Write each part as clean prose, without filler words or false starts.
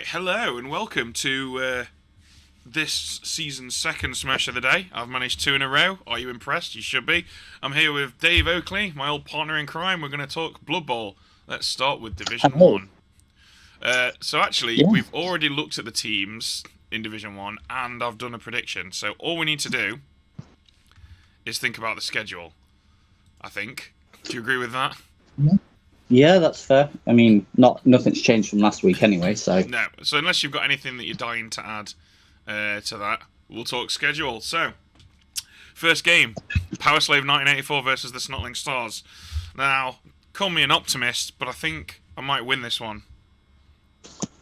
Hello and welcome to this season's second Smash of the Day. I've managed 2 in a row. Are you impressed? You should be. I'm here with Dave Oakley, my old partner in crime. We're going to talk Blood Bowl. Let's start with Division 1. So actually, we've already looked at the teams in Division 1 and I've done a prediction. So all we need to do is think about the schedule, I think. Do you agree with that? Yeah, that's fair. I mean, nothing's changed from last week anyway, so... No, so unless you've got anything that you're dying to add to that, we'll talk schedule. So, first game, Power Slave 1984 versus the Snotling Stars. Now, call me an optimist, but I think I might win this one.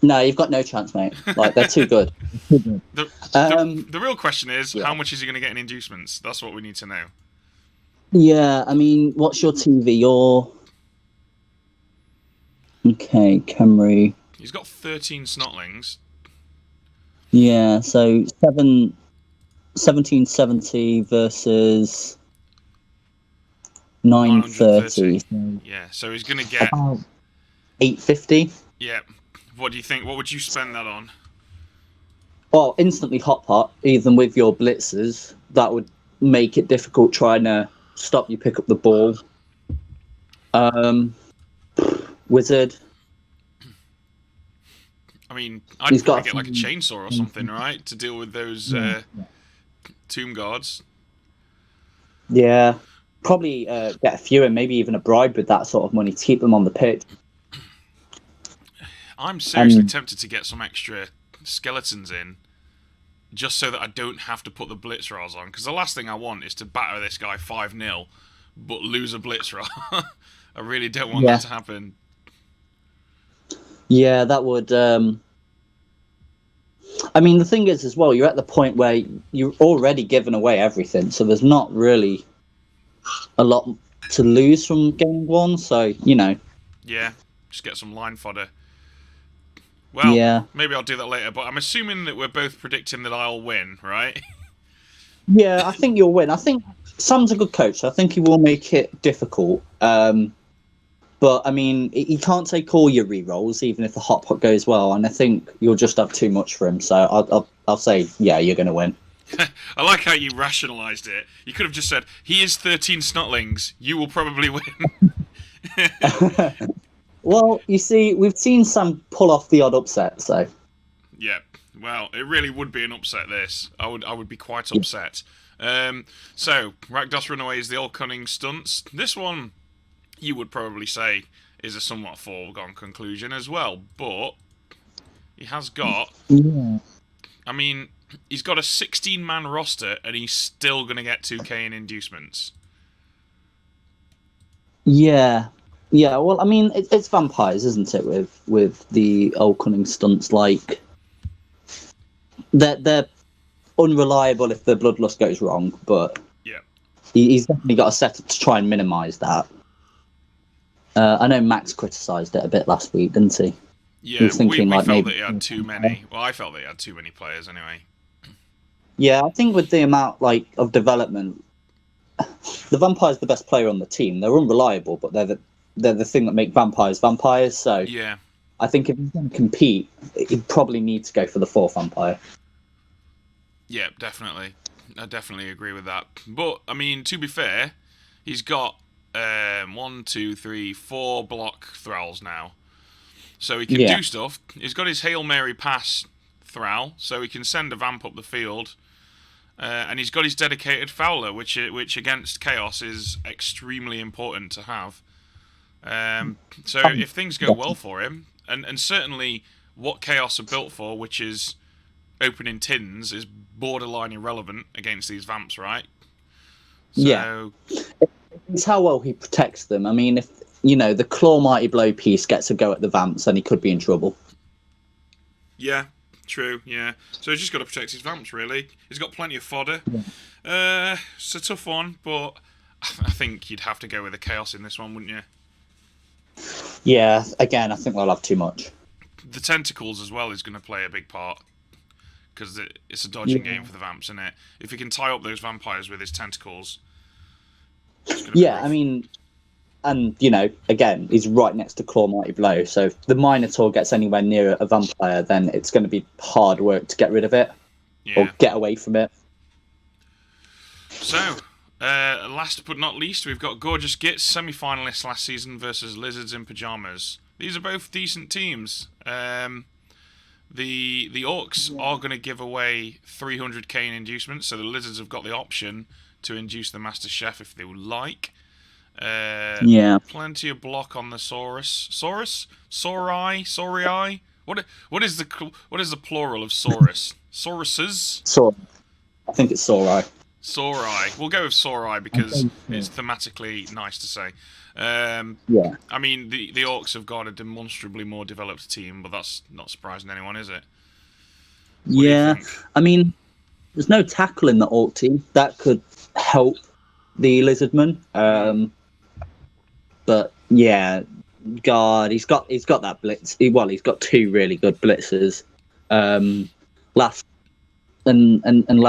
No, you've got no chance, mate. Like, they're too good. The real question is, how much is he going to get in inducements? That's what we need to know. Yeah, I mean, what's your TV? Okay, Camry. He's got 13 Snotlings. Yeah, so 1770 versus 930. Yeah, so he's going to get... About 850. Yeah. What do you think? What would you spend that on? Well, instantly hot pot, even with your blitzers. That would make it difficult trying to stop you pick up the ball. Wizard. I mean, I'd probably get like a chainsaw or something, right? To deal with those tomb guards. Yeah. Probably get a few and maybe even a bribe with that sort of money to keep them on the pitch. I'm seriously tempted to get some extra skeletons in, just so that I don't have to put the blitz rolls on. Because the last thing I want is to batter this guy 5-0, but lose a blitz roll. I really don't want that to happen. Yeah, that would... I mean, the thing is, as well, you're at the point where you're already given away everything, so there's not really a lot to lose from game one, so, you know. Yeah, just get some line fodder. Well, maybe I'll do that later, but I'm assuming that we're both predicting that I'll win, right? Yeah, I think you'll win. I think Sam's a good coach. I think he will make it difficult. But, I mean, he can't take all your re-rolls, even if the hot pot goes well, and I think you'll just have too much for him. So I'll say, yeah, you're going to win. I like how you rationalised it. You could have just said, he is 13 Snotlings, you will probably win. Well, you see, we've seen Sam pull off the odd upset, so... Yeah, well, it really would be an upset, this. I would be quite upset. So, Rakdos Runaway is the All Cunning Stunts. This one... you would probably say is a somewhat foregone conclusion as well, but he has got... Yeah. I mean, he's got a 16-man roster, and he's still going to get 2k in inducements. Yeah. Yeah, well, I mean, it's vampires, isn't it, with the Old Cunning Stunts, like... They're unreliable if the bloodlust goes wrong, but... Yeah. He's definitely got a setup to try and minimise that. I know Max criticised it a bit last week, didn't he? Yeah, he was thinking, we like, felt maybe... that he had too many. Well, I felt that he had too many players anyway. Yeah, I think with the amount of development, the vampire's the best player on the team. They're unreliable, but they're the thing that make vampires vampires. So yeah, I think if he's going to compete, he'd probably need to go for the 4th vampire. Yeah, definitely. I definitely agree with that. But I mean, to be fair, he's got 4 block thralls now, so he can do stuff. He's got his Hail Mary pass thrall, so he can send a vamp up the field, and he's got his dedicated fowler, which against chaos is extremely important to have. So if things go well for him, and certainly what chaos are built for, which is opening tins is borderline irrelevant against these vamps, right? Yeah. It's how well he protects them. I mean, if the Claw Mighty Blow piece gets a go at the vamps, then he could be in trouble. Yeah, true. Yeah, so he's just got to protect his vamps. Really, he's got plenty of fodder. It's a tough one, but I think you'd have to go with the chaos in this one, wouldn't you? Yeah. Again, I think they'll have too much. The tentacles as well is going to play a big part because it's a dodging game for the vamps, isn't it? If he can tie up those vampires with his tentacles. Yeah, I mean, and again, he's right next to Claw Mighty Blow. So if the Minotaur gets anywhere near a vampire, then it's going to be hard work to get rid of it or get away from it. So, last but not least, we've got Gorgeous Gits, semi-finalists last season versus Lizards in Pyjamas. These are both decent teams. The Orcs are going to give away 300k in inducements, so the Lizards have got the option to induce the Master Chef if they would like. Plenty of block on the Saurus. Saurii? What is the plural of Saurus? Sauruses? I think it's Saurii. Saurii. We'll go with Saurii because it's thematically nice to say. I mean, the Orcs have got a demonstrably more developed team, but that's not surprising anyone, is it? Yeah, I mean, there's no tackle in the Orc team. That could help the Lizardman. But yeah, God, he's got that blitz. He's got two really good blitzers. Last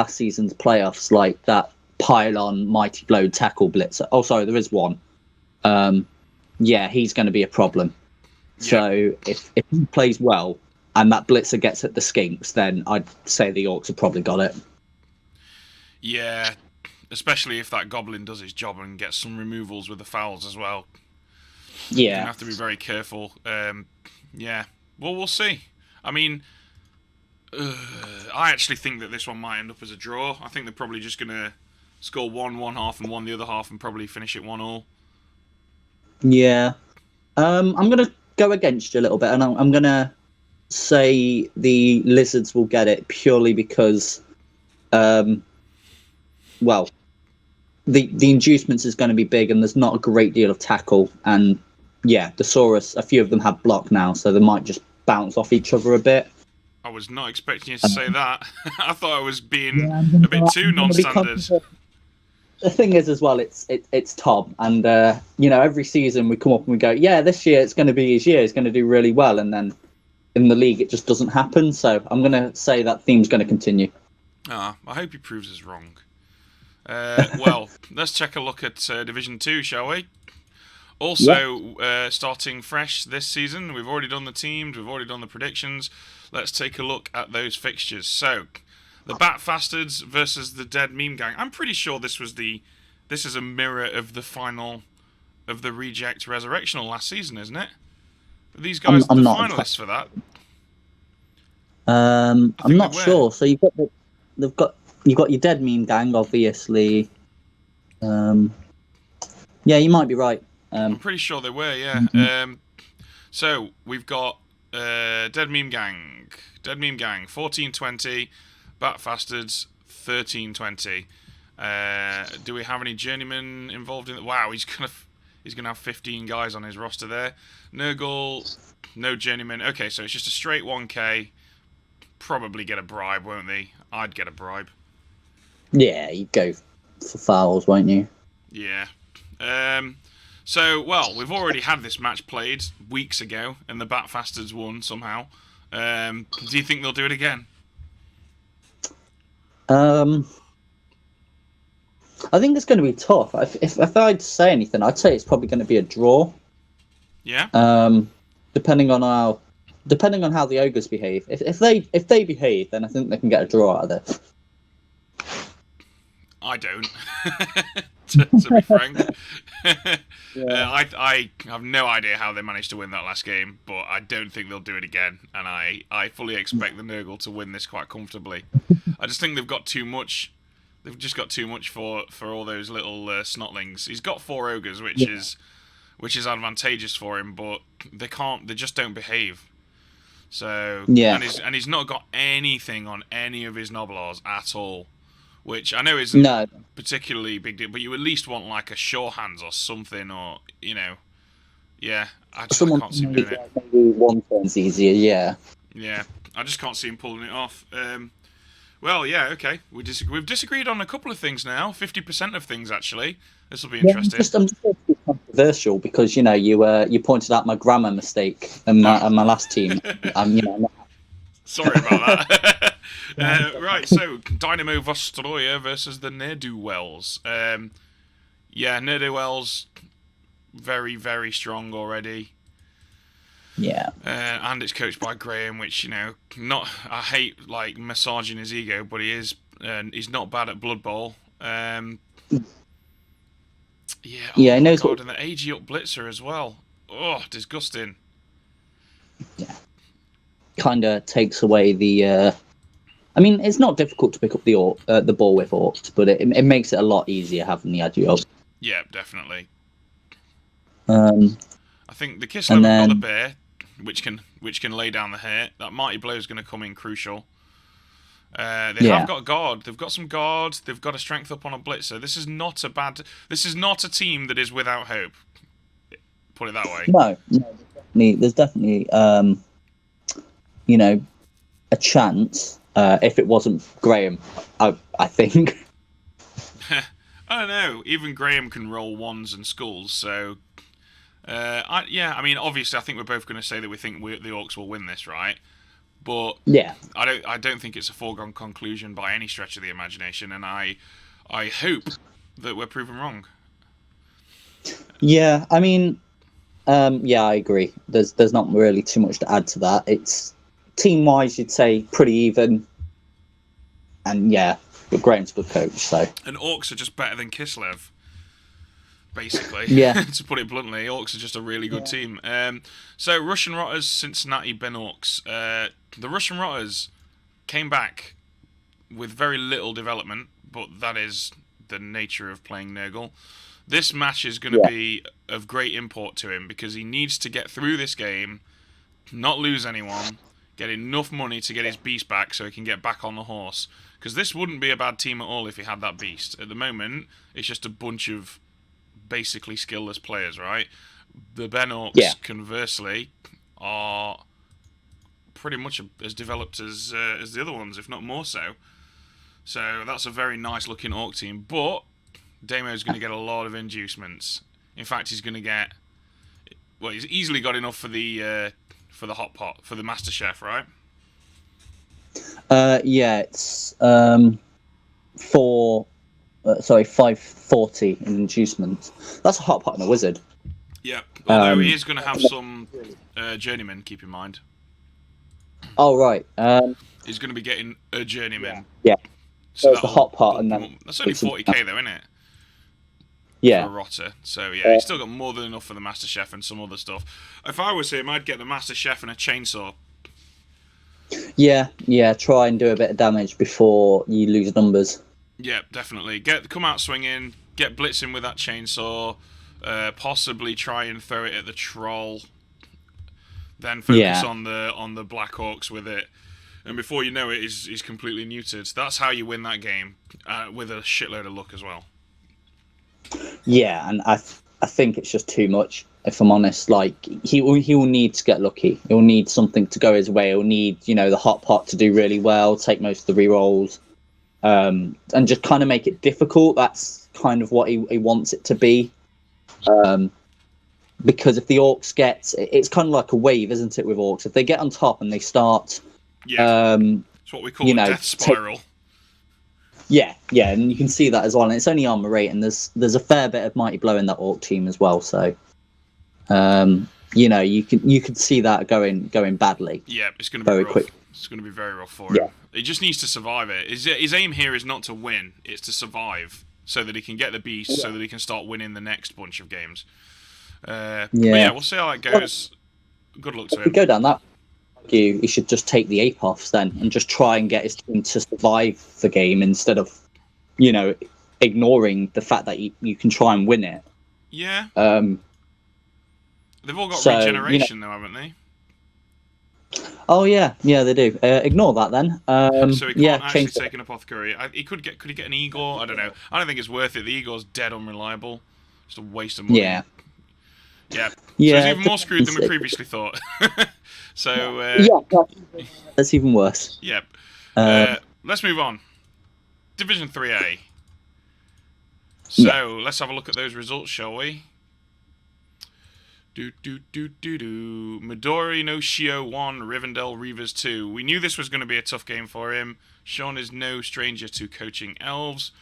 season's playoffs, like that pylon Mighty Blow tackle blitzer. Oh, sorry, there is one. He's going to be a problem. Yeah. So if he plays well and that blitzer gets at the skinks, then I'd say the Orcs have probably got it. Yeah, especially if that Goblin does his job and gets some removals with the fouls as well. Yeah. You're going to have to be very careful. Well, we'll see. I mean, I actually think that this one might end up as a draw. I think they're probably just going to score one half and one the other half and probably finish it 1-1. Yeah. I'm going to go against you a little bit, and I'm going to say the Lizards will get it purely because, the inducements is going to be big and there's not a great deal of tackle. And, the Saurus, a few of them have block now, so they might just bounce off each other a bit. I was not expecting you to say that. I thought I was being a bit too non-standard. The thing is, as well, it's Tom, and every season we come up and we go, yeah, this year it's going to be his year. He's going to do really well, and then in the league it just doesn't happen. So I'm going to say that theme's going to continue. I hope he proves us wrong. Well, let's take a look at Division 2, shall we? Also, starting fresh this season, we've already done the teams, we've already done the predictions. Let's take a look at those fixtures. So, the Bat Fastards versus the Dead Meme Gang. I'm pretty sure this is a mirror of the final of the Reject Resurrectional last season, isn't it? Are these guys the finalists for that? I'm not sure. So you've got your Dead Meme Gang, obviously. You might be right. I'm pretty sure they were, yeah. So we've got Dead Meme Gang, 1420, Bat Fastards 1320. Do we have any journeymen involved in it? Wow, he's gonna have 15 guys on his roster there. Nurgle, no journeyman. Okay, so it's just a straight 1k. Probably get a bribe, won't they? I'd get a bribe. Yeah, you'd go for fouls, won't you? Yeah. So, well, we've already had this match played weeks ago, and the Bat Fastards won somehow. Do you think they'll do it again? I think it's going to be tough. If I'd say anything, I'd say it's probably going to be a draw. Yeah. Depending on how the ogres behave. If they behave, then I think they can get a draw out of it. I don't. to be frank. I have no idea how they managed to win that last game, but I don't think they'll do it again, and I fully expect the Nurgle to win this quite comfortably. I just think they've got too much. They've just got too much for all those little snotlings. He's got 4 ogres, which is advantageous for him, but they just don't behave. So Yeah. and he's not got anything on any of his Noblars at all, which I know isn't No. particularly big deal. But you at least want like a sure hands or something, or yeah. I Someone can't can see him make doing it. maybe one turn's easier. Yeah. Yeah, I just can't see him pulling it off. Well, yeah, okay. We've disagreed on a couple of things now. 50% of things, actually. This will be Yeah, interesting. I'm just going to be controversial because you pointed out my grammar mistake in my last team. Sorry about that. Right, so Dynamo Vostroya versus the Ne'er-do-Wells. Yeah, Ne'er-do-Wells, very, very strong already. Yeah. And it's coached by Graham, which not. I hate like massaging his ego, but he's not bad at Blood Bowl. Yeah. Oh Yeah, he my knows god, and the AG up blitzer as well. Oh, disgusting. Yeah. Kind of takes away the. I mean, it's not difficult to pick up the ball with Orcs, but it makes it a lot easier having the Adios. Yeah, definitely. I think the Kislev have got the bear, which can lay down the hit. That mighty blow is going to come in crucial. They have got guard. They've got some guard. They've got a strength up on a blitzer. This is not a bad. This is not a team that is without hope. Put it that way. No, there's definitely a chance. If it wasn't Graham, I think. I don't know. Even Graham can roll ones and skulls. So, I mean, obviously, I think we're both going to say that we think the Orcs will win this, right? But yeah, I don't think it's a foregone conclusion by any stretch of the imagination, and I hope that we're proven wrong. Yeah, I mean, yeah, I agree. There's not really too much to add to that. It's team wise, you'd say pretty even, and yeah, but Graham's a good coach, so. And Orcs are just better than Kislev. Basically, yeah. To put it bluntly, Orcs are just a really good team. So Russian Rotters, Cincinnati, Ben Orcs. The Russian Rotters came back with very little development, but that is the nature of playing Nurgle. This match is going to be of great import to him because he needs to get through this game, not lose anyone, get enough money to get his beast back so he can get back on the horse. Because this wouldn't be a bad team at all if he had that beast. At the moment, it's just a bunch of basically skillless players, right? The Ben Orcs, conversely, are pretty much as developed as the other ones, if not more so. So that's a very nice looking Orc team. But Damo's going to get a lot of inducements. In fact, he's going to get. Well, he's easily got enough for the hot pot for the Master Chef, right? Yeah, it's 540 in inducement. That's a hot pot and a wizard. Yeah, although he is going to have some journeyman. Keep in mind. Oh right. He's going to be getting a journeyman. Yeah. So that's the hot pot, and then that's only 40k though, isn't it? Yeah. For a rotter. So yeah, he's still got more than enough for the Master Chef and some other stuff. If I was him, I'd get the Master Chef and a chainsaw. Yeah. Try and do a bit of damage before you lose numbers. Yeah, definitely. Come out swinging. Get blitzing with that chainsaw. Possibly try and throw it at the troll. Then focus on the Black Orcs with it. And before you know it, he's completely neutered. That's how you win that game, with a shitload of luck as well. Yeah, and I think it's just too much. If I'm honest, like he will need to get lucky. He'll need something to go his way. He'll need the hot pot to do really well, take most of the rerolls, and just kind of make it difficult. That's kind of what he wants it to be. Because if the Orcs it's kind of like a wave, isn't it? With Orcs, if they get on top and they start. Yeah, it's what we call a death spiral. Yeah, and you can see that as well. And it's only armor 8, and there's a fair bit of mighty blow in that Orc team as well. So, you could see that going badly. Yeah, it's going to be very rough. Quick. It's going to be very rough for him. He just needs to survive it. His aim here is not to win; it's to survive, so that he can get the beast, so that he can start winning the next bunch of games. But yeah, we'll see how that goes. Good luck to him. If we go down that. He should just take the ape-offs then and just try and get his team to survive the game instead of, ignoring the fact that you can try and win it. Yeah. They've all got regeneration though, haven't they? Oh yeah, they do. Ignore that then. So he Yeah, can't actually change. take an apothecary. Could he get an Igor? I don't know. I don't think it's worth it. The Igor's dead unreliable. Just a waste of money. Yeah, Yeah. So he's yeah, even more screwed than we depends. previously thought. So Yeah, that's even worse. yep. Um, Let's move on. Division 3A. yeah, So let's have a look at those results, shall we? Midori no Shio 1, Rivendell Reavers 2. We knew this was going to be a tough game for him. Sean is no stranger to coaching elves,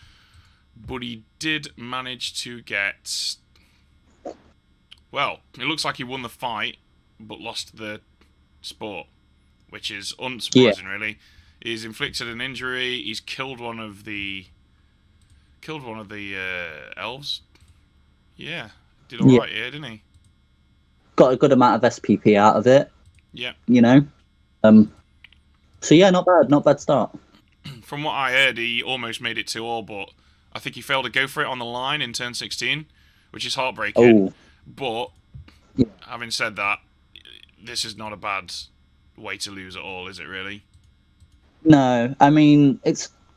but he did manage to get... Well, it looks like he won the fight, but lost the sport, which is yeah, unsurprising, really. He's inflicted an injury. He's killed one of the elves. Yeah, did all yeah. right here, didn't he? Got a good amount of SPP out of it. Yeah. You know. So yeah, not bad start. From what I heard, he almost made it 2-all, but I think he failed to go for it on the line in turn 16, which is heartbreaking. Oh, But yeah. having said that, this is not a bad way to lose at all, is it? Really? No, I mean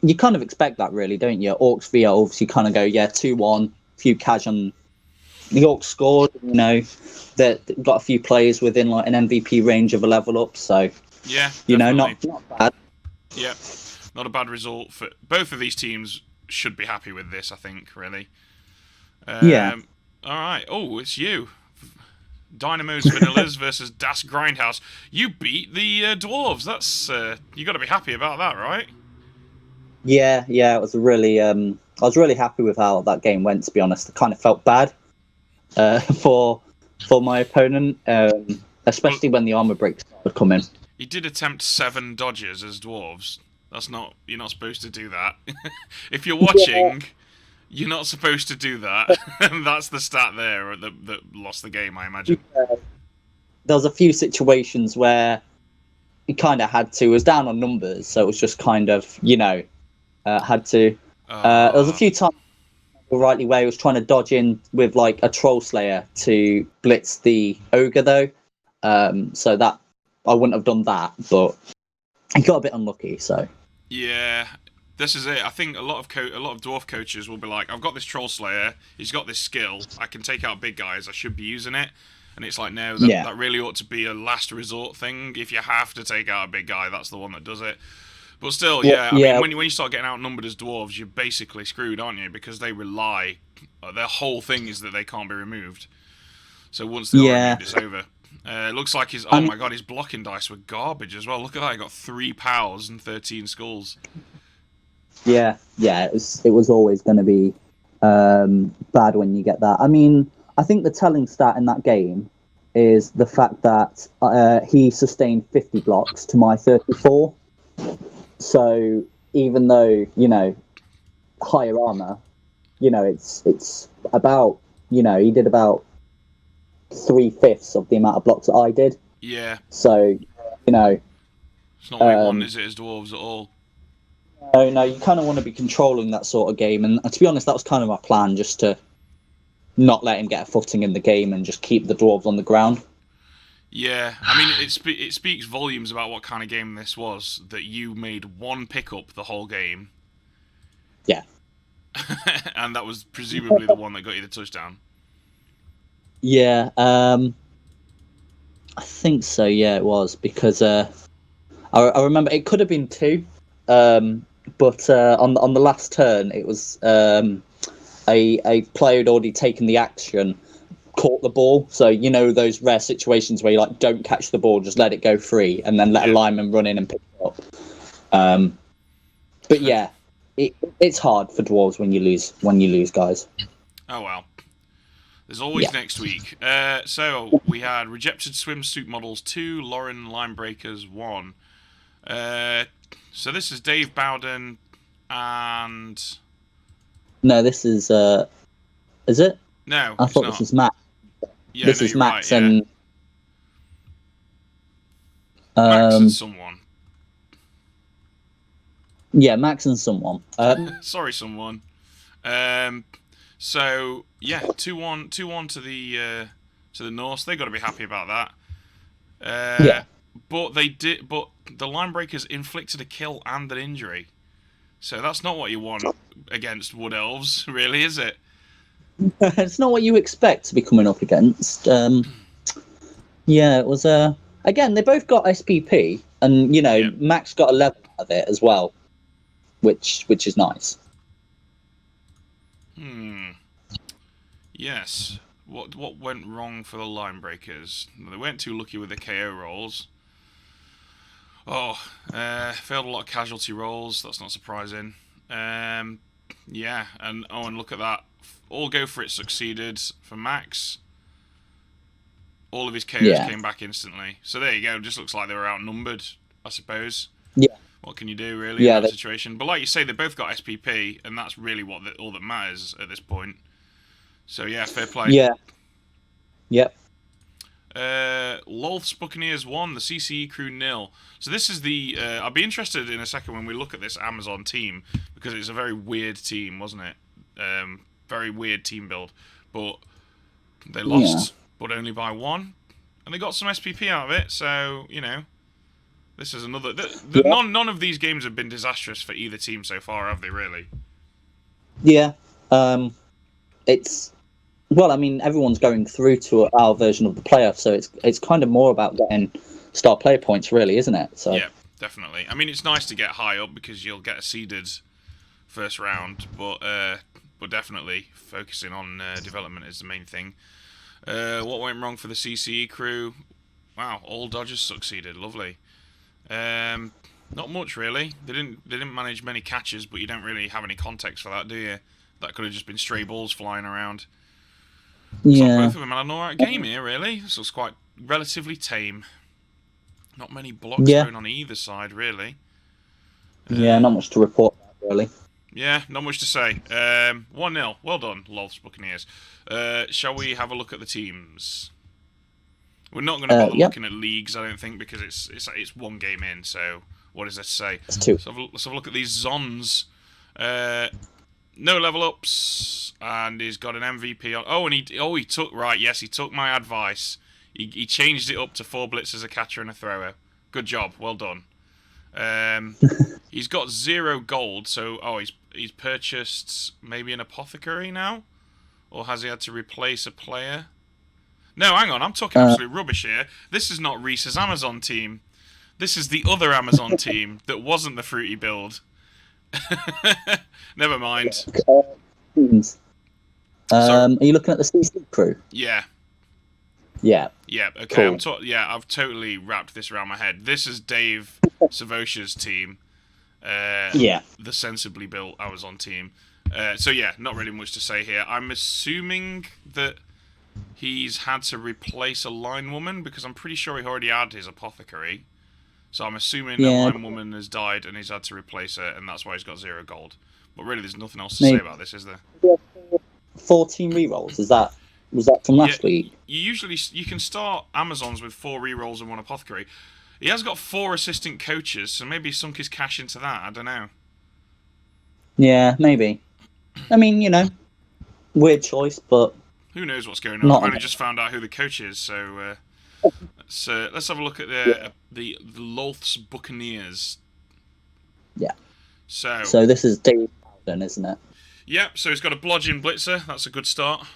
you kind of expect that, really, don't you? Orcs v Elves, you kind of go 2-1, few cash on. The Orcs scored. You know, that got a few players within like an MVP range of a level up. So Yeah, you know, definitely. not bad. Yeah, not a bad result for both of these teams. Should be happy with this, I think. Really. Yeah. All right. Oh, it's you. Dynamo's Vanillas versus Das Grindhouse. You beat the dwarves. That's you got to be happy about that, right? Yeah, it was really. I was really happy with how that game went. To be honest, I kind of felt bad for my opponent, especially when the armor breaks started coming. He did attempt 7 dodges as dwarves. That's not. You're not supposed to do that. If you're watching, you're not supposed to do that. That's the stat there that lost the game, I imagine. There was a few situations where he kind of had to. It was down on numbers, so it was just kind of had to. There was a few times, rightly, where he was trying to dodge in with like a troll slayer to blitz the ogre though. So that I wouldn't have done that, but he got a bit unlucky. So yeah, this is it. I think a lot of dwarf coaches will be like, I've got this troll slayer. He's got this skill. I can take out big guys. I should be using it. And it's like, no, that really ought to be a last resort thing. If you have to take out a big guy, that's the one that does it. But still, I mean, when you start getting outnumbered as dwarves, you're basically screwed, aren't you? Because they rely... their whole thing is that they can't be removed. So once they're removed, it's over. It looks like his... Oh my god, his blocking dice were garbage as well. Look at that, he got 3 pals and 13 skulls. Yeah, it was always going to be bad when you get that. I mean, I think the telling stat in that game is the fact that he sustained 50 blocks to my 34. So even though, higher armor, it's about, he did about 3/5 of the amount of blocks that I did. Yeah. So, it's not what he wanted, is it, as dwarves at all? No, you kind of want to be controlling that sort of game. And to be honest, that was kind of my plan, just to not let him get a footing in the game and just keep the dwarves on the ground. Yeah, I mean, it speaks volumes about what kind of game this was, that you made one pickup the whole game. Yeah. And that was presumably the one that got you the touchdown. Yeah, I think so, yeah, it was, because I remember it could have been 2, but on the last turn, it was a player had already taken the action, caught the ball. So those rare situations where you don't catch the ball, just let it go free, and then let a lineman run in and pick it up. But yeah, it's hard for dwarves when you lose guys. Oh well. There's always next week. So we had Rejected Swimsuit Models 2, Lauren Linebreakers 1. So this is Dave Bowden and... No, this is it? No, I thought this was Matt. Yeah, this is Max right, and Max and someone. Yeah, Max and someone. Sorry, someone. So yeah, 2-1 to the Norse. They got to be happy about that. but the line breakers inflicted a kill and an injury. So that's not what you want against Wood Elves, really, is it? It's not what you expect to be coming up against. Yeah, it was again, they both got SPP, and Max got a level out of it as well, which is nice. Yes. What went wrong for the line breakers? They weren't too lucky with the KO rolls. Failed a lot of casualty rolls. That's not surprising. Yeah, and look at that. All go for it succeeded for Max. All of his KOs came back instantly. So there you go. It just looks like they were outnumbered, I suppose. Yeah. What can you do, really, in that situation? But like you say, they both got SPP, and that's really all that matters at this point. So yeah, fair play. Yeah. Yep. Lolth's Buccaneers 1, the CCE crew 0. So this is the... I'll be interested in a second when we look at this Amazon team, because it's a very weird team, wasn't it? Very weird team build. But they lost, but only by 1. And they got some SPP out of it, so, this is another... None of these games have been disastrous for either team so far, have they, really? Yeah. It's... Well, I mean, everyone's going through to our version of the playoffs, so it's kind of more about getting star player points, really, isn't it? So yeah, definitely. I mean, it's nice to get high up because you'll get a seeded first round, but definitely focusing on development is the main thing. What went wrong for the CCE crew? Wow, all dodgers succeeded. Lovely. Not much really. They didn't manage many catches, but you don't really have any context for that, do you? That could have just been stray balls flying around. So both of them had an alright game here, really. This was quite relatively tame. Not many blocks thrown on either side, really. Yeah, not much to report, really. Yeah, not much to say. 1-0. Well done, Lolth's Buccaneers. Shall we have a look at the teams? We're not going to bother looking at leagues, I don't think, because it's one game in. So what does that say? It's 2. Let's have a look at these Zons. No level ups, and he's got an MVP on. Oh, and he took he took my advice. He changed it up to 4 blitzers, a catcher, and a thrower. Good job, well done. He's got 0 gold, so he's purchased maybe an apothecary now, or has he had to replace a player? No, hang on, I'm talking absolute rubbish here. This is not Reese's Amazon team. This is the other Amazon team that wasn't the fruity build. Never mind. Are you looking at the CC crew? Yeah. Yeah. Yeah. Okay. Cool. I've totally wrapped this around my head. This is Dave Savosha's team. The sensibly built Amazon team. So yeah, not really much to say here. I'm assuming that he's had to replace a line woman because I'm pretty sure he already had his apothecary. So I'm assuming a line woman has died and he's had to replace her, and that's why he's got 0 gold. But really, there's nothing else to say about this, is there? 14 rerolls. Was that from last week? You can start Amazons with 4 rerolls and 1 apothecary. He has got 4 assistant coaches, so maybe he sunk his cash into that. I don't know. Yeah, maybe. I mean, weird choice, but who knows what's going on? I've only just found out who the coach is, so. Let's have a look at the Lolth's Buccaneers. Yeah. So this is Dave Bowden, isn't it? Yep. So he's got a blodging blitzer. That's a good start.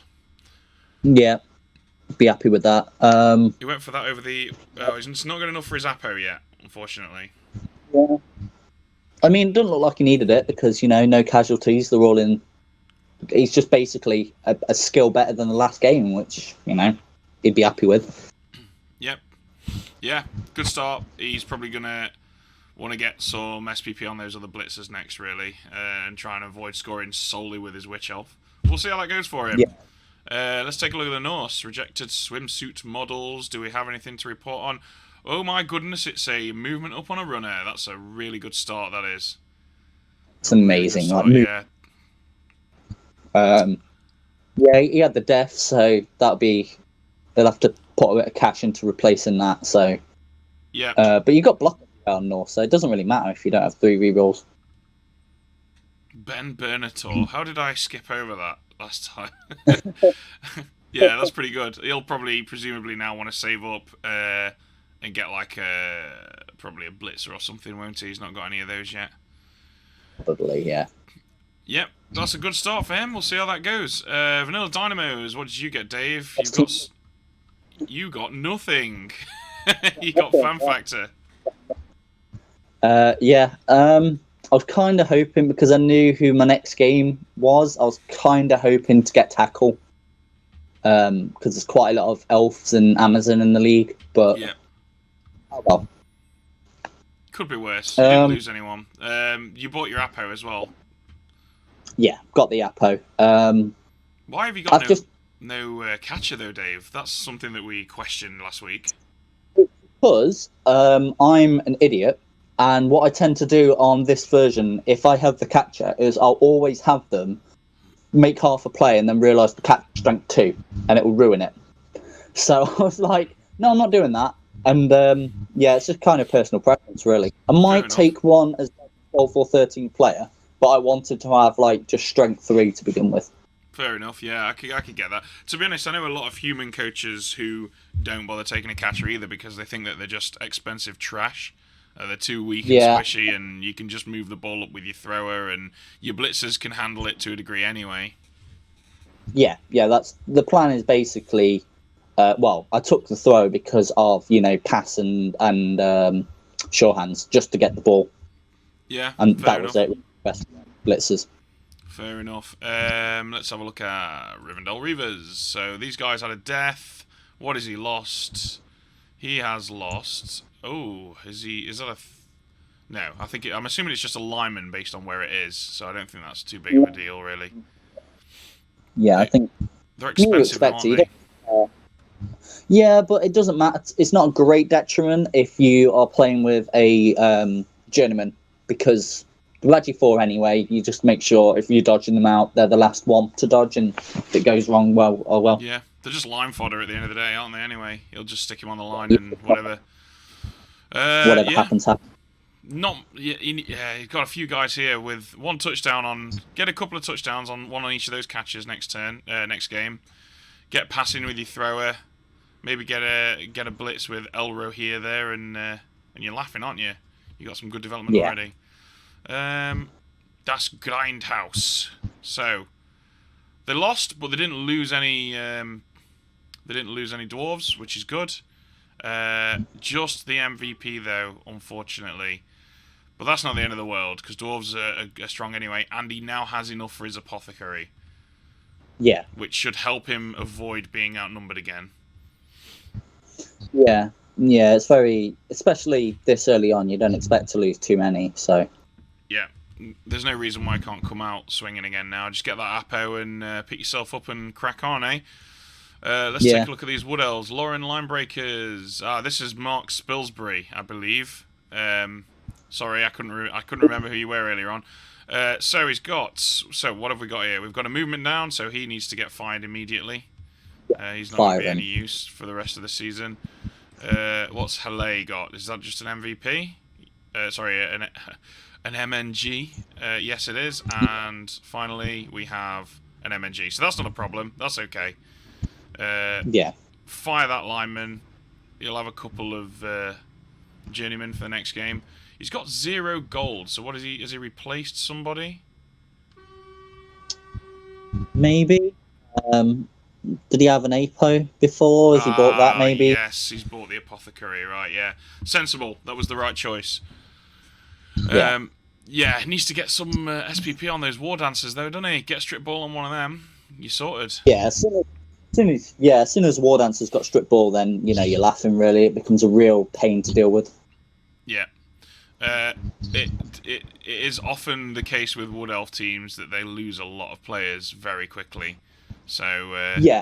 Yeah. Be happy with that. He went for that over the. It's not good enough for his Apo yet, unfortunately. Yeah. I mean, it doesn't look like he needed it because no casualties. They're all in. He's just basically a skill better than the last game, which he'd be happy with. Yep. Yeah, good start. He's probably going to want to get some SPP on those other blitzers next, really, and try and avoid scoring solely with his Witch Elf. We'll see how that goes for him. Yeah. Let's take a look at the Norse. Rejected swimsuit models. Do we have anything to report on? Oh my goodness, it's a movement up on a runner. That's a really good start, that is. It's amazing. Really start, yeah, he had the death, so they'll have to put a bit of cash into replacing that. So yeah, but you got block on North, so it doesn't really matter if you don't have 3 rerolls. Ben Bernator. How did I skip over that last time? Yeah, that's pretty good. He'll presumably now want to save up and get like probably a blitzer or something, won't he? He's not got any of those yet. Probably, yeah. Yep, that's a good start for him. We'll see how that goes. Vanilla Dynamos, what did you get, Dave? You got nothing. You got Fan Factor. Yeah. I was kind of hoping, because I knew who my next game was, I was kind of hoping to get Tackle. Because there's quite a lot of Elves and Amazon in the league. But, yeah. Oh well. Could be worse. You didn't lose anyone. You bought your Apo as well. Yeah, got the Apo. Why have you got no catcher, though, Dave? That's something that we questioned last week. Because I'm an idiot. And what I tend to do on this version, if I have the catcher, is I'll always have them make half a play and then realise the catcher strength 2, and it will ruin it. So I was like, no, I'm not doing that. And yeah, it's just kind of personal preference, really. I might take one as a 12 or 13 player, but I wanted to have like just strength 3 to begin with. Fair enough, yeah, I could get that. To be honest, I know a lot of human coaches who don't bother taking a catcher either because they think that they're just expensive trash. They're too weak and squishy, and you can just move the ball up with your thrower, and your blitzers can handle it to a degree anyway. Yeah, that's the plan. Is basically, well, I took the throw because of pass and sure hands just to get the ball. Yeah, and that was it. Best blitzers. Fair enough. Let's have a look at Rivendell Reavers. So these guys had a death. What has he lost? He has lost. Oh, is that a... No, I'm assuming it's just a lineman based on where it is, so I don't think that's too big of a deal, really. Yeah, I think... They're expensive, aren't they? Yeah, but it doesn't matter. It's not a great detriment if you are playing with a journeyman, because they're actually 4 anyway. You just make sure if you're dodging them out, they're the last one to dodge, and if it goes wrong, well. Yeah, they're just line fodder at the end of the day, aren't they, anyway? You'll just stick him on the line and whatever. Whatever happens. He's got a few guys here with 1 touchdown on. Get a couple of touchdowns on one on each of those catches next game. Get passing with your thrower. Maybe get a blitz with Elro here, there, and you're laughing, aren't you? You got some good development already. That's Grindhouse. So they lost, but they didn't lose any. They didn't lose any dwarves, which is good. Just the MVP, though, unfortunately. But that's not the end of the world, because dwarves are strong anyway, and he now has enough for his apothecary. Yeah. Which should help him avoid being outnumbered again. Yeah, it's very... Especially this early on, you don't expect to lose too many, so... Yeah, there's no reason why I can't come out swinging again now. Just get that Apo and pick yourself up and crack on, eh? Let's take a look at these Wood Elves. Lauren Linebreakers. This is Mark Spilsbury, I believe. Sorry, I couldn't remember who you were earlier on. So he's got... So what have we got here? We've got a movement down, so he needs to get fired immediately. He's not going to be any use for the rest of the season. What's Halle got? Is that just an MVP? Sorry, an MNG. Yes, it is. And finally, we have an MNG. So that's not a problem. That's okay. Fire that lineman. You'll have a couple of journeymen for the next game. He's got 0 gold. So what is he? Has he replaced somebody? Maybe. Did he have an Apo before? Has he bought that, maybe? Yes, he's bought the apothecary, right, yeah. Sensible. That was the right choice. Yeah, he needs to get some SPP on those war dancers, though, doesn't he? Get a strip ball on one of them. You're sorted. Yeah, as soon as war dancers got strip ball, then, you're laughing, really. It becomes a real pain to deal with. Yeah. It is often the case with Wood Elf teams that they lose a lot of players very quickly. So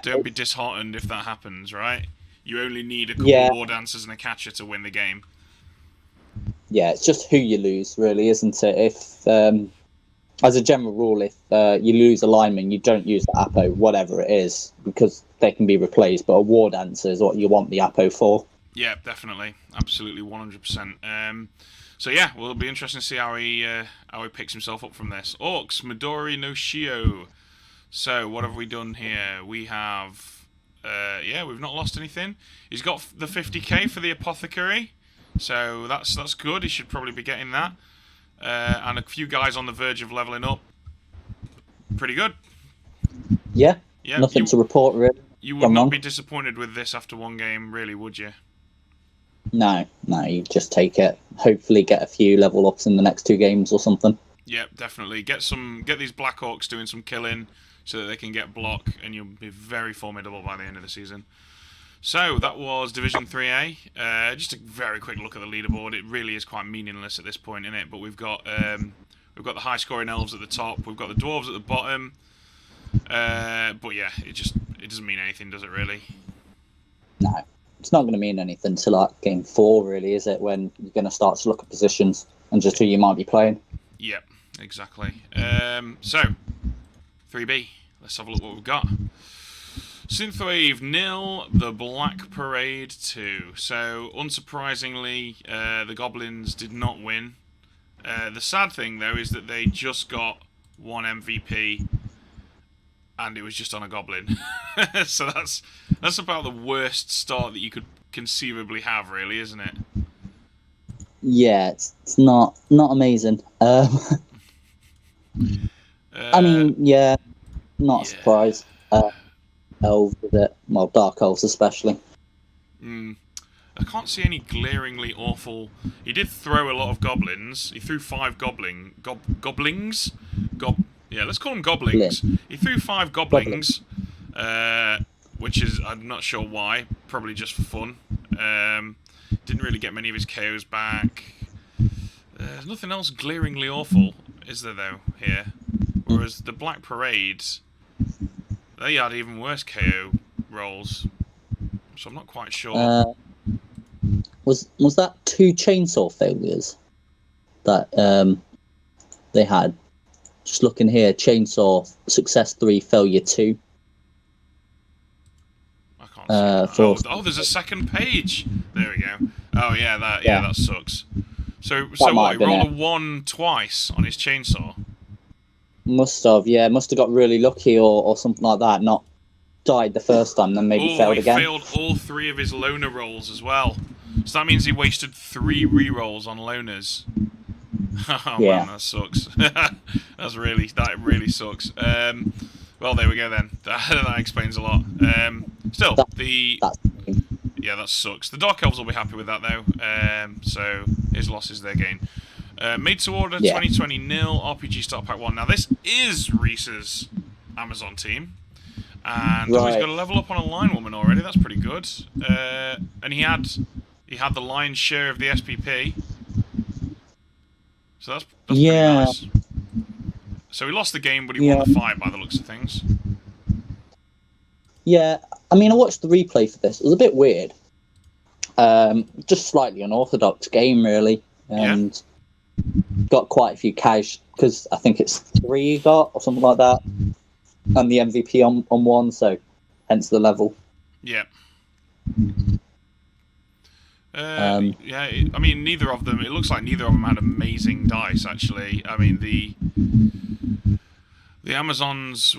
don't be disheartened if that happens, right? You only need a couple of war dancers and a catcher to win the game. Yeah, it's just who you lose, really, isn't it? If, as a general rule, if you lose a lineman, you don't use the Apo, whatever it is, because they can be replaced. But a war dancer is what you want the Apo for. Yeah, definitely, absolutely, 100%. So yeah, well, it'll be interesting to see how he picks himself up from this. Orcs, Midori no Shio. So what have we done here? We have Yeah, we've not lost anything. He's got the 50k for the apothecary, so that's good. He should probably be getting that. And a few guys on the verge of leveling up. Pretty good. Yeah, Yeah, nothing to report really. You would not be disappointed with this after one game, really, would you? No, you just take it. Hopefully get a few level ups in the next 2 games or something. Yeah, definitely. Get these Blackhawks doing some killing so that they can get block, and you'll be very formidable by the end of the season. So that was Division 3A. Just a very quick look at the leaderboard. It really is quite meaningless at this point, isn't it? But we've got the high-scoring elves at the top. We've got the dwarves at the bottom. But yeah, it doesn't mean anything, does it? Really? No, it's not going to mean anything till like game 4, really, is it? When you're going to start to look at positions and just who you might be playing. Yep, exactly. So 3B. Let's have a look what we've got. Synthwave 0, the Black Parade 2. So, unsurprisingly, the Goblins did not win. The sad thing, though, is that they just got 1 MVP, and it was just on a Goblin. So that's about the worst start that you could conceivably have, really, isn't it? Yeah, it's not amazing. I mean, yeah, not a surprise. Elves with it. Well, Dark Elves especially. I can't see any glaringly awful... He did throw a lot of goblins. He threw 5 goblins? Yeah, let's call them goblins. Yeah. He threw 5 goblins, which is... I'm not sure why. Probably just for fun. Didn't really get many of his KOs back. There's nothing else glaringly awful, is there, though, here? Whereas the Black Parade... They had even worse KO rolls, so I'm not quite sure. Was that 2 chainsaw failures that they had? Just looking here, chainsaw success 3, failure 2. I can't see that. Oh, there's a second page. There we go. Oh yeah, that sucks. So what? He rolled a 1 twice on his chainsaw. Must have got really lucky or something like that. Not died the first time, then maybe failed again. He failed all 3 of his loner rolls as well. So that means he wasted 3 re-rolls on loners. Oh yeah. Man, that sucks. That really sucks. Well, there we go then. That explains a lot. Still, that sucks. The Dark Elves will be happy with that though. So his loss is their gain. Made to order 2020 nil RPG Start Pack 1. Now this is Reese's Amazon team, and he's got a level up on a line woman already. That's pretty good. And he had the lion's share of the SPP, so that's pretty nice. So he lost the game, but he won the fight by the looks of things. Yeah, I mean, I watched the replay for this. It was a bit weird. Just slightly unorthodox game, really, and. Got quite a few cash because I think it's 3 you got or something like that, and the MVP on 1, so hence the level. Yeah. I mean, neither of them. It looks like neither of them had amazing dice. Actually, I mean the Amazons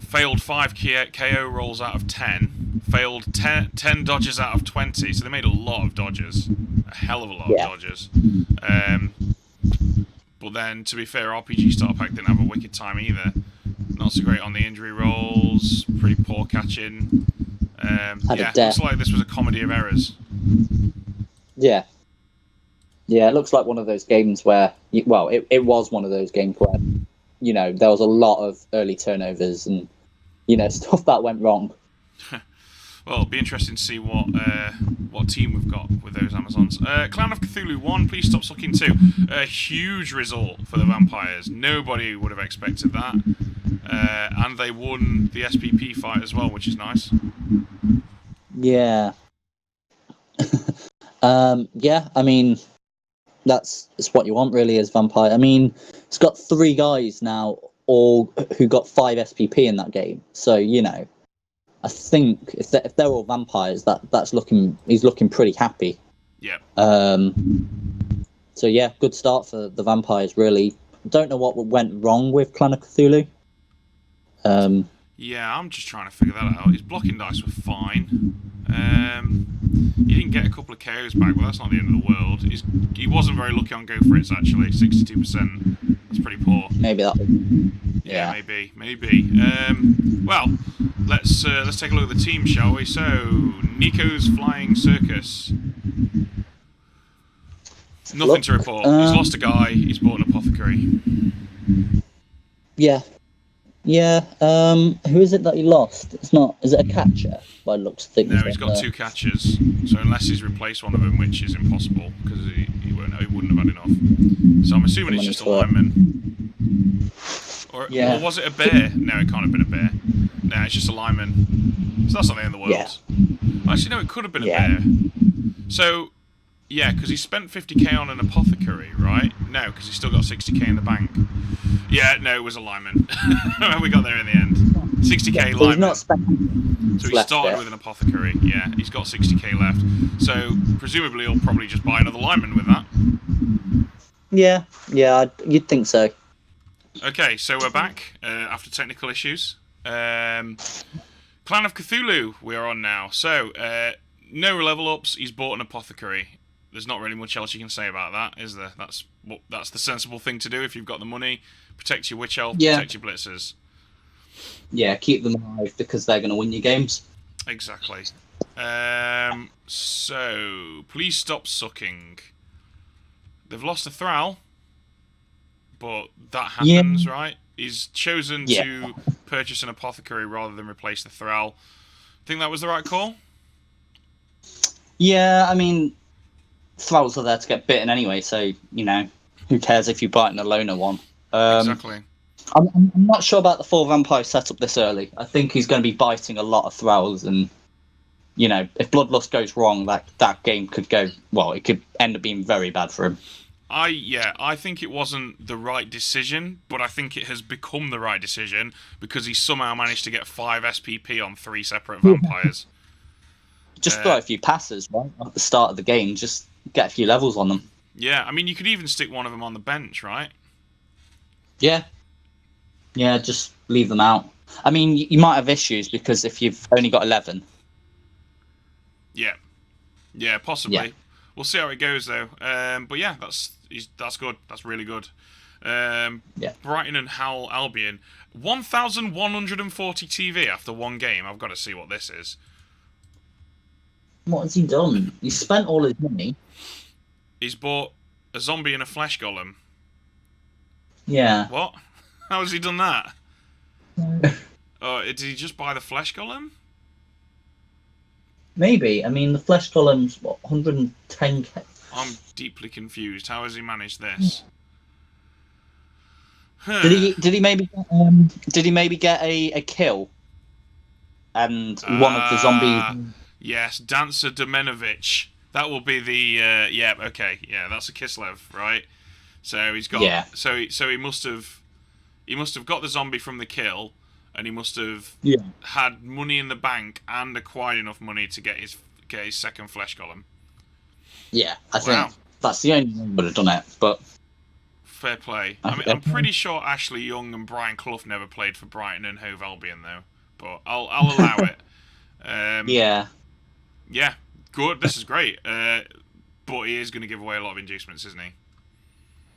failed 5 KO rolls out of 10, failed 10 dodges out of 20. So they made a lot of dodges, a hell of a lot of dodges. But then, to be fair, RPG Starter Pack didn't have a wicked time either. Not so great on the injury rolls, pretty poor catching. Looks like this was a comedy of errors. Yeah, it looks like one of those games where, it was one of those games where, there was a lot of early turnovers and, stuff that went wrong. Well, it'll be interesting to see what team we've got with those Amazons. Clan of Cthulhu 1, Please Stop Sucking 2. A huge result for the Vampires. Nobody would have expected that. And they won the SPP fight as well, which is nice. Yeah. I mean, it's what you want, really, as Vampire. I mean, it's got 3 guys now, all who got 5 SPP in that game. So, I think if they're all vampires, he's looking pretty happy. Yeah. So yeah, good start for the Vampires. Really, don't know what went wrong with Clan of Cthulhu. Yeah, I'm just trying to figure that out. His blocking dice were fine. He didn't get a couple of KOs back, but that's not the end of the world. He wasn't very lucky on go for it's actually. 62%. That's pretty poor. Maybe that was... Yeah, maybe. Well, let's take a look at the team, shall we? So, Nico's Flying Circus. Nothing to report. He's lost a guy. He's bought an apothecary. Yeah. Yeah. Who is it that he lost? It's not. Is it a catcher? By the looks of things. No, he's got 2 catchers. So unless he's replaced one of them, which is impossible because he wouldn't have had enough. So I'm assuming it's just a lineman. Or was it a bear? No, it can't have been a bear. No, it's just a lineman. So that's not the end of the world. Yeah. Actually, no, it could have been a bear. So, yeah, because he spent 50k on an apothecary, right? No, because he's still got 60k in the bank. Yeah, no, it was a lineman. We got there in the end. 60k lineman. He's not spent. So he started with an apothecary. Yeah, he's got 60k left. So presumably he'll probably just buy another lineman with that. Yeah, you'd think so. Okay, so we're back after technical issues. Clan of Cthulhu we're on now. So, no level ups, he's bought an apothecary. There's not really much else you can say about that, is there? That's the sensible thing to do if you've got the money. Protect your Witch Elf, protect your Blitzers. Yeah, keep them alive because they're going to win your games. Exactly. So, please stop sucking. They've lost a Thrall, but that happens, right? He's chosen to purchase an apothecary rather than replace the Thrall. Think that was the right call? Yeah, I mean, Thralls are there to get bitten anyway, so, who cares if you bite in a loner one? Exactly. I'm not sure about the 4 vampire setup this early. I think he's going to be biting a lot of Thralls, and, if Bloodlust goes wrong, that game could go... Well, it could end up being very bad for him. I think it wasn't the right decision, but I think it has become the right decision because he somehow managed to get 5 SPP on 3 separate vampires. Just throw a few passes, right? At the start of the game, just get a few levels on them. Yeah, I mean, you could even stick one of them on the bench, right? Yeah. Yeah, just leave them out. I mean, you might have issues because if you've only got 11. Yeah, possibly. Yeah. We'll see how it goes, though. But yeah, that's good. That's really good. Brighton and Hull Albion. 1,140 TV after one game. I've got to see what this is. What has he done? He spent all his money. He's bought a zombie and a flesh golem. Yeah. What? How has he done that? Did he just buy the flesh golem? Maybe. I mean, the flesh golem's, 110k? I'm deeply confused. How has he managed this? Did he maybe get a kill? And one of the zombies... Yes, Dancer Domenovic. That will be the that's a Kislev, right? So he's got so he must have got the zombie from the kill, and he must have had money in the bank and acquired enough money to get his second flesh golem. Yeah, I think that's the only one would have done it, but fair play. I mean, I'm pretty sure Ashley Young and Brian Clough never played for Brighton and Hove Albion though, but I'll allow it. Yeah, good. This is great. But he is going to give away a lot of inducements, isn't he?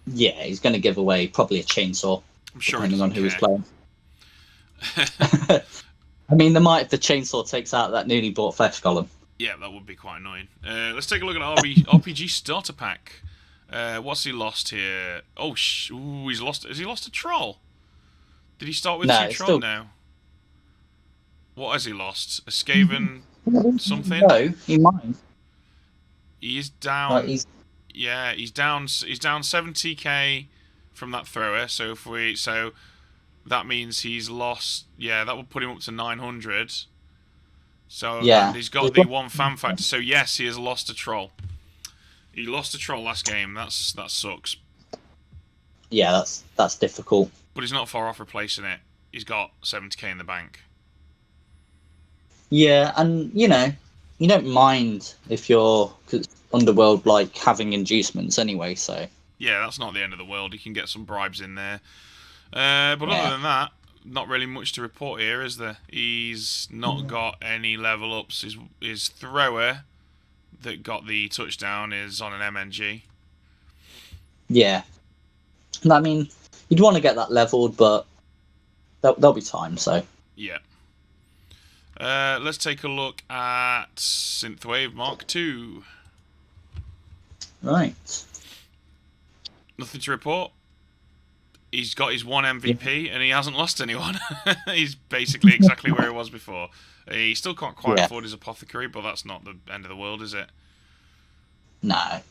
Yeah, he's going to give away probably a chainsaw. I'm sure depending on who he's care. playing. I mean, if the chainsaw takes out that newly bought flesh golem. Yeah, that would be quite annoying. Let's take a look at RPG Starter Pack. What's he lost here? He's lost. Has he lost a troll? Did he start with 2 troll now? What has he lost? A Skaven something? No, he might. He is down. He's down 70k from that thrower. So that means he's lost. Yeah, that would put him up to 900. So and he's got the 1 fan factor. So yes, he has lost a troll. He lost a troll last game. That sucks. Yeah, that's difficult. But he's not far off replacing it. He's got 70k in the bank. Yeah, and you don't mind if you're Underworld like having inducements anyway. So yeah, that's not the end of the world. You can get some bribes in there. But other than that, not really much to report here, is there? He's not got any level ups. His thrower that got the touchdown is on an MNG. Yeah. I mean, you'd want to get that leveled, but there'll be time, so. Yeah. Let's take a look at Synthwave Mark II. Right. Nothing to report. He's got his one MVP and he hasn't lost anyone. He's basically exactly where he was before. He still can't quite afford his apothecary, but that's not the end of the world, is it? No,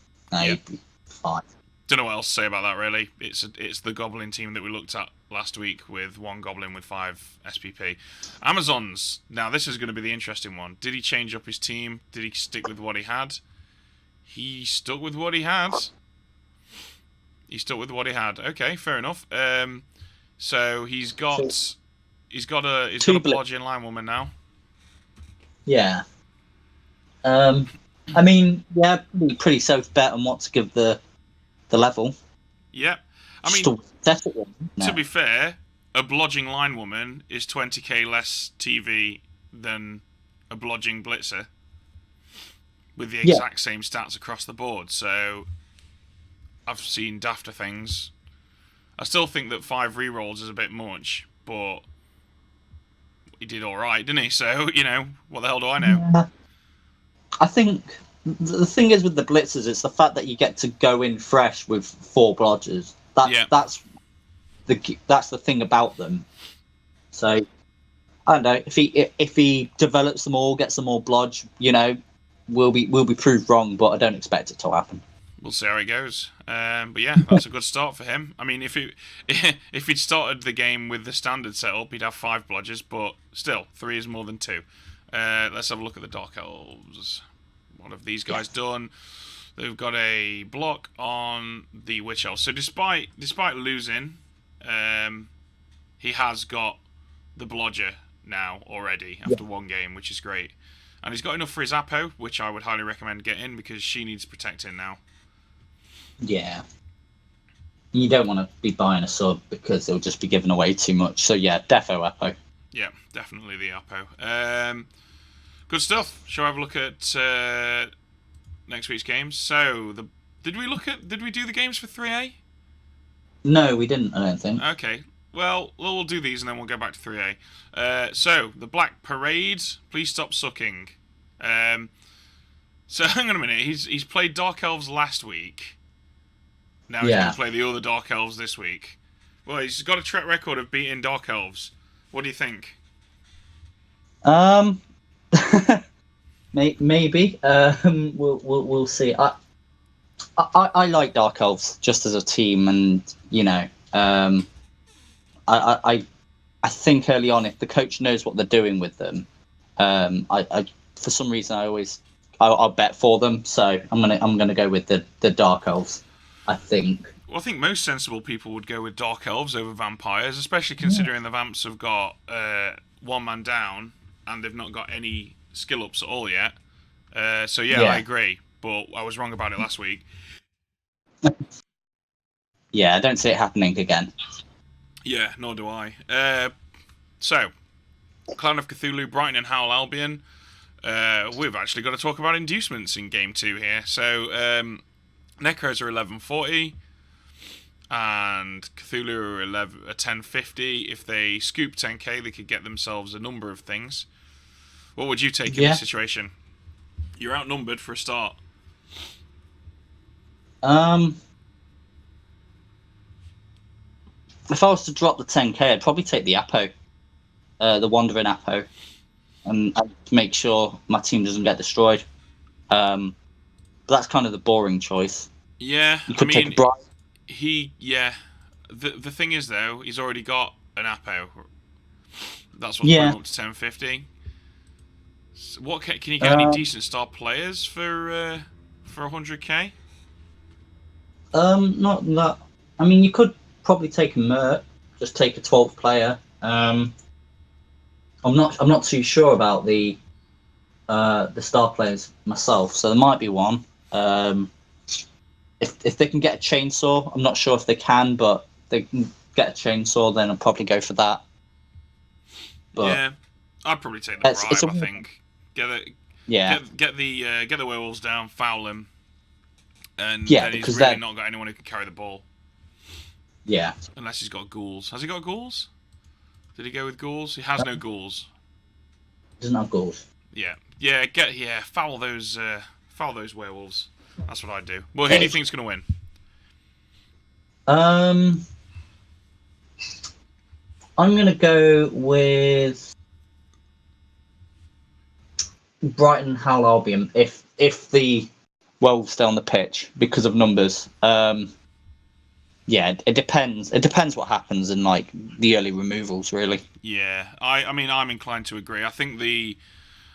you'd be fine. Don't know what else to say about that, really. It's the Goblin team that we looked at last week with one Goblin with 5 SPP. Amazons. Now, this is going to be the interesting one. Did he change up his team? Did he stick with what he had? He stuck with what he had. Okay, fair enough. So he's got a blodging line woman now. Yeah. I mean, yeah, pretty safe bet on what to give the level. Yeah. I mean, to be fair, a blodging line woman is 20k less TV than a blodging blitzer with the exact same stats across the board. So I've seen dafter things. I still think that 5 rerolls is a bit much, but he did alright, didn't he? So, what the hell do I know? Yeah. I think the thing is with the blitzers, it's the fact that you get to go in fresh with 4 blodgers. That's the thing about them. So I don't know, if he develops them all, gets them all blodge, we'll be proved wrong, but I don't expect it to happen. We'll see how he goes. But yeah, that's a good start for him. I mean, if he'd started the game with the standard setup, he'd have 5 blodgers, but still, 3 is more than 2. Let's have a look at the Dark Elves. What have these guys done? They've got a block on the Witch Elf. So despite losing, he has got the blodger now already after 1 game, which is great. And he's got enough for his Apo, which I would highly recommend getting because she needs protecting now. Yeah. You don't want to be buying a sub because it'll just be giving away too much. So yeah, defo Apo. Yeah, definitely the Apo. Good stuff. Shall I have a look at next week's games? So did we do the games for 3A? No, we didn't, I don't think. Okay. Well, we'll do these and then we'll go back to 3A. So, the Black Parade, please stop sucking. So, hang on a minute. He's played Dark Elves last week. Now he's going to play the other Dark Elves this week. Well, he's got a track record of beating Dark Elves. What do you think? Maybe. We'll see. I like Dark Elves just as a team, and I think early on, if the coach knows what they're doing with them, I for some reason I'll bet for them. So I'm gonna go with the Dark Elves. I think. Well, I think most sensible people would go with Dark Elves over Vampires, especially considering the Vamps have got 1 man down and they've not got any skill ups at all yet. So yeah, I agree, but I was wrong about it last week. Yeah, I don't see it happening again. Yeah, nor do I. So, Clan of Cthulhu, Brighton and Howl Albion. We've actually got to talk about inducements in Game 2 here. So, Necros are 1140, and Cthulhu are 1050. If they scoop 10k, they could get themselves a number of things. What would you take in this situation? You're outnumbered for a start. If I was to drop the 10k, I'd probably take the Apo, the Wandering Apo, and make sure my team doesn't get destroyed. But that's kind of the boring choice. Yeah, you could take a Bright. The thing is though, he's already got an Apo. That's what's bringing up to 1050. So what can you get any decent star players for 100k? Not that. I mean, you could probably take a Mert, just take a 12th player. I'm not too sure about the star players myself, so there might be one. If they can get a chainsaw, I'm not sure if they can, but if they can get a chainsaw, then I'll probably go for that. But yeah, I'd probably take the bribe. it's a I think get the yeah, get the werewolves down, foul him, and yeah, then he's because really then not got anyone who can carry the ball yeah, unless he's got ghouls. Has he got ghouls? Did he go with ghouls? He has no ghouls. doesn't have goals. Yeah, foul those werewolves. That's what I'd do. Well, who do you think's gonna win? I'm gonna go with Brighton Hal Albion if the Wolves stay on the pitch because of numbers. Yeah, it depends. It depends what happens in like the early removals, really. Yeah, I mean, I'm inclined to agree. I think the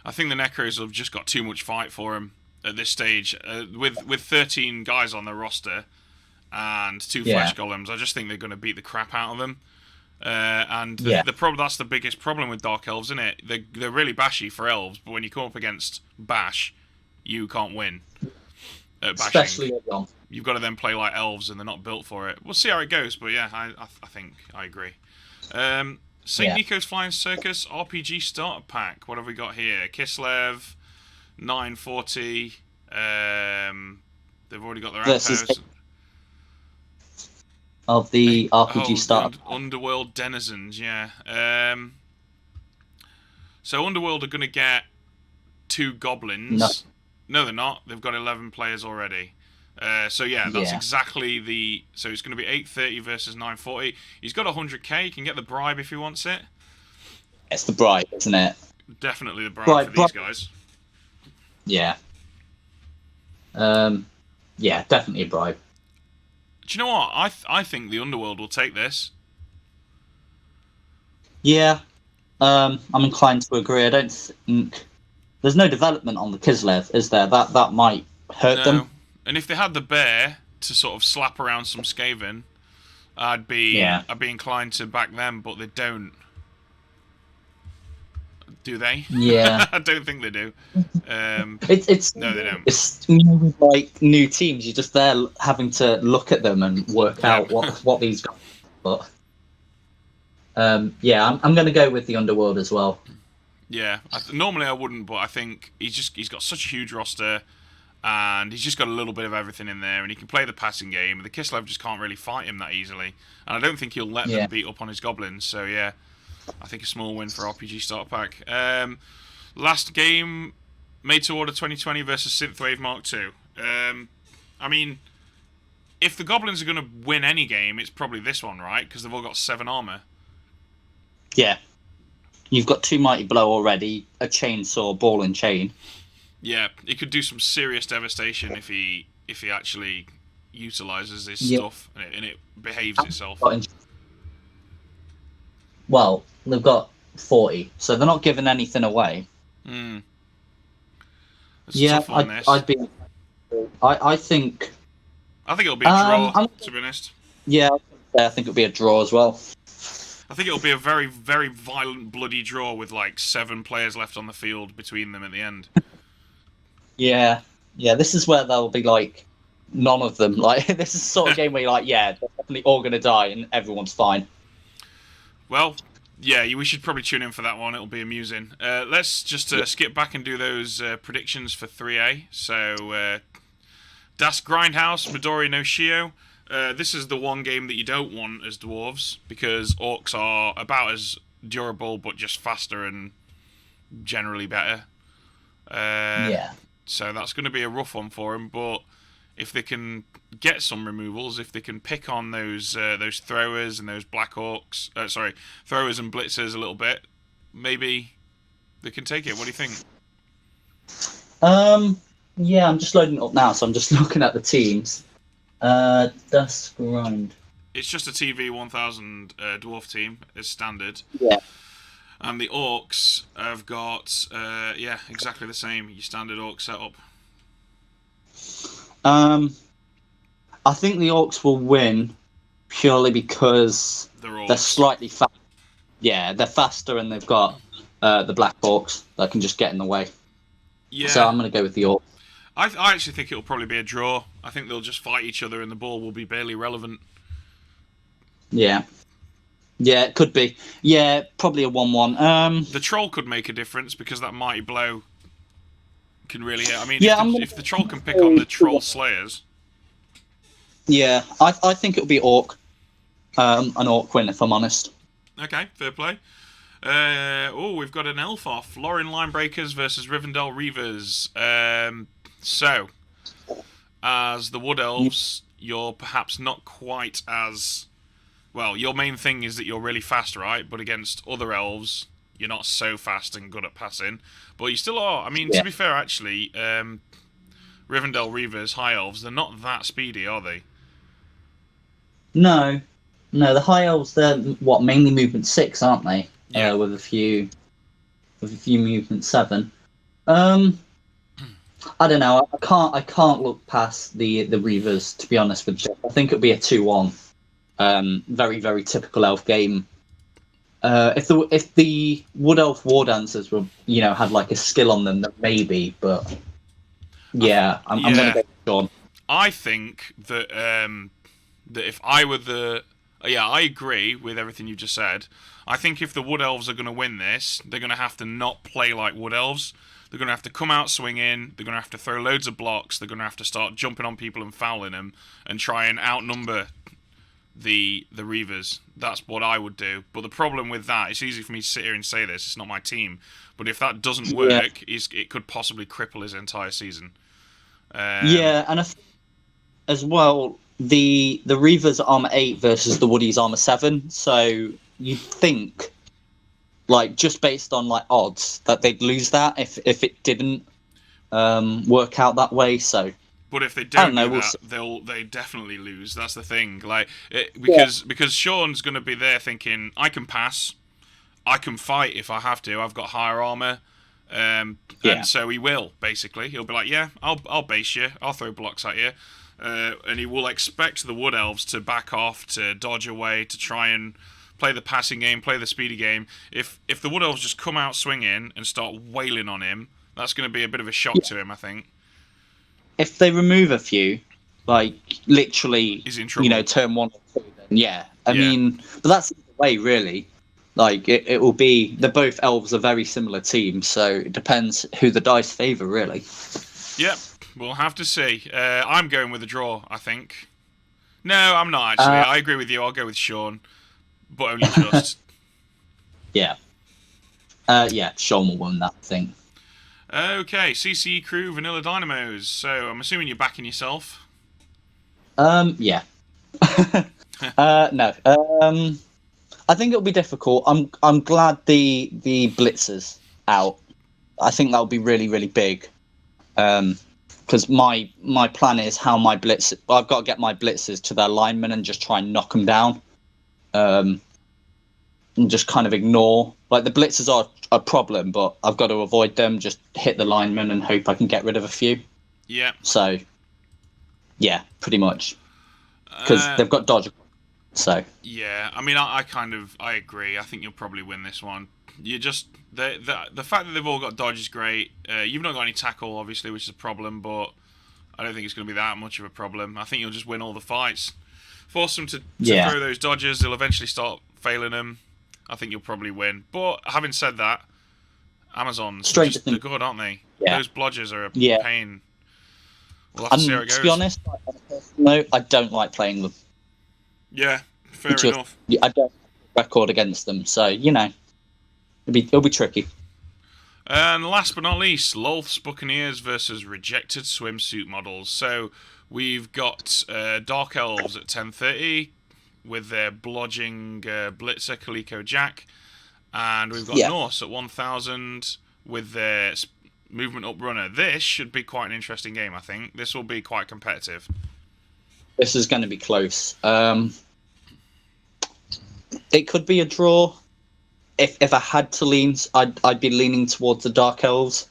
Necros have just got too much fight for them at this stage. With 13 guys on their roster and two flesh golems, I just think they're going to beat the crap out of them. And the problem, that's the biggest problem with Dark Elves, isn't it? They're really bashy for elves, but when you come up against bash, you can't win. At bashing. Especially Egon. You've got to then play like elves, and they're not built for it. We'll see how it goes, but yeah, I think I agree. St. Nico's Flying Circus RPG Starter Pack. What have we got here? Kislev, 940. They've already got their outposts. Of the RPG starter. Underworld Denizens, yeah. So Underworld are going to get 2 goblins. No, they're not. They've got 11 players already. So that's exactly the. So it's going to be 830 versus 940. He's got 100k. He can get the bribe if he wants it. It's the bribe, isn't it? Definitely the bribe for these guys. Yeah. Yeah, definitely a bribe. Do you know what? I think the Underworld will take this. Yeah. I'm inclined to agree. I don't think there's no development on the Kislev, is there? That might hurt them. And if they had the bear to sort of slap around some Skaven, I'd be inclined to back them, but they don't. Do they? Yeah. I don't think they do. It's no, they don't. It's with like new teams, you're just there having to look at them and work out what these guys. But I'm going to go with the Underworld as well. Yeah, normally I wouldn't, but I think he's got such a huge roster, and he's just got a little bit of everything in there, and he can play the passing game. The Kislev just can't really fight him that easily, and I don't think he'll let them beat up on his goblins. So yeah, I think a small win for RPG Starter Pack. Last game, Made to Order 2020 versus Synthwave Mark II. I mean, if the goblins are going to win any game, it's probably this one, right? Because they've all got 7 armor. Yeah. You've got 2 Mighty Blow already, a chainsaw, ball and chain. Yeah, he could do some serious devastation if he actually utilizes his stuff and it behaves itself. Well, they've got 40, so they're not giving anything away. Yeah, I'd be. I think. I think it'll be a draw. To be honest. Yeah, I think it'll be a draw as well. I think it'll be a very, very violent, bloody draw with like 7 players left on the field between them at the end. Yeah. This is where they'll be like, none of them. Like, this is the sort of game where you're like, yeah, they're definitely all going to die and everyone's fine. Well, yeah, we should probably tune in for that one. It'll be amusing. Let's just skip back and do those predictions for 3A. So, Das Grindhouse, Midori no Shio. This is the one game that you don't want as dwarves, because orcs are about as durable but just faster and generally better. So that's going to be a rough one for them, but if they can get some removals, if they can pick on those throwers and those black orcs, throwers and blitzers a little bit, maybe they can take it. What do you think? Yeah, I'm just loading it up now, so I'm just looking at the teams. Das Grind. It's just a TV 1000 dwarf team as standard. Yeah. And the orcs have got exactly the same. Your standard orc setup. I think the orcs will win purely because they're slightly fast. Yeah, they're faster and they've got the black orcs that can just get in the way. Yeah. So I'm going to go with the orcs. I actually think it'll probably be a draw. I think they'll just fight each other and the ball will be barely relevant. Yeah. Yeah, it could be. Yeah, probably a 1-1. The troll could make a difference because that mighty blow can really hit. I mean, Yeah, if the troll can pick on the troll slayers. Yeah, I think it'll be Orc. An Orc win, if I'm honest. Okay, fair play. We've got an elf off. Lauren Linebreakers versus Rivendell Reavers. So, as the Wood Elves, you're perhaps not quite as... Well, your main thing is that you're really fast, right? But against other elves, you're not so fast and good at passing. But you still are. I mean, to be fair, actually, Rivendell Reavers, High Elves, they're not that speedy, are they? No, the High Elves, they're mainly movement 6, aren't they? Yeah. With a few movement 7. I don't know. I can't look past the Reavers, to be honest with you. I think it'll be a 2-1. Very, very typical elf game. If the Wood Elf War Dancers were, had like a skill on them, then maybe. But yeah, I'm going to go with Sean. I think that that if I were the... I agree with everything you just said. I think if the Wood Elves are going to win this, they're going to have to not play like Wood Elves. They're going to have to come out swinging. They're going to have to throw loads of blocks. They're going to have to start jumping on people and fouling them and try and outnumber the Reavers. That's what I would do. But the problem with that, it's easy for me to sit here and say this. It's not my team. But if that doesn't work, it could possibly cripple his entire season. And as well... The Reavers are armor 8 versus the Woodies armor 7, so you'd think, like, just based on like odds, that they'd lose that if it didn't work out that way. So, but if they don't do that, they definitely lose. That's the thing. Like, because Sean's going to be there thinking, I can pass, I can fight if I have to. I've got higher armor, and so he will basically. He'll be like, yeah, I'll base you, I'll throw blocks at you. And he will expect the Wood Elves to back off, to dodge away, to try and play the passing game, play the speedy game. If the Wood Elves just come out swinging and start wailing on him, that's going to be a bit of a shock to him, I think. If they remove a few, like literally, he's in trouble. Turn 1 or 2, then I mean, but that's the way, really. Like it will be. They're both elves, a very similar team, so it depends who the dice favour, really. Yep. We'll have to see. I'm going with a draw, I think. No, I'm not, actually. I agree with you. I'll go with Sean. But only just. Sean will win that thing. Okay, CCE Crew, Vanilla Dynamos. So, I'm assuming you're backing yourself? Yeah. No. I think it'll be difficult. I'm glad the Blitzer's out. I think that'll be really, really big. Because my plan is how my blitz... I've got to get my blitzers to their linemen and just try and knock them down. And just kind of ignore... Like, the blitzers are a problem, but I've got to avoid them, just hit the linemen and hope I can get rid of a few. Yeah. So, yeah, pretty much. Because they've got dodge. So... Yeah, I mean, I agree. I think you'll probably win this one. You just... The fact that they've all got dodge is great. You've not got any tackle, obviously, which is a problem, but I don't think it's going to be that much of a problem. I think you'll just win all the fights. Force them to throw those dodges. They'll eventually start failing them. I think you'll probably win. But having said that, Amazons, they're good, aren't they? Yeah. Those blodgers are a pain. We'll have to see how it goes. To be honest, on a personal note, I don't like playing them. Yeah, fair enough. I don't record against them, so, it'll be tricky. And last but not least, Lolth's Buccaneers versus Rejected Swimsuit Models. So we've got Dark Elves at 10:30 with their blodging Blitzer Kaliko Jack, and we've got Norse at 1000 with their movement up runner. This should be quite an interesting game, I think. This will be quite competitive. This is going to be close. It could be a draw. If I had to lean, I'd be leaning towards the Dark Elves.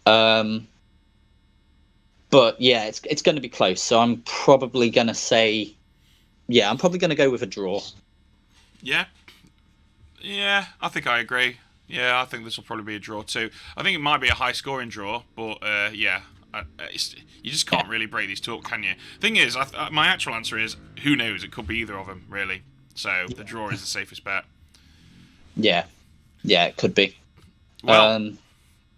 But yeah, it's going to be close. So I'm probably going to say, I'm probably going to go with a draw. Yeah, I think I agree. Yeah, I think this will probably be a draw too. I think it might be a high-scoring draw, but you just can't really break these two up, can you? Thing is, my actual answer is, who knows? It could be either of them, really. So the draw is the safest bet. Yeah, it could be. Well,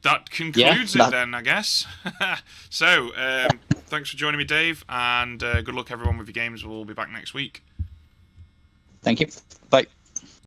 that concludes it then, I guess. So, thanks for joining me, Dave, and good luck everyone with your games. We'll be back next week. Thank you. Bye.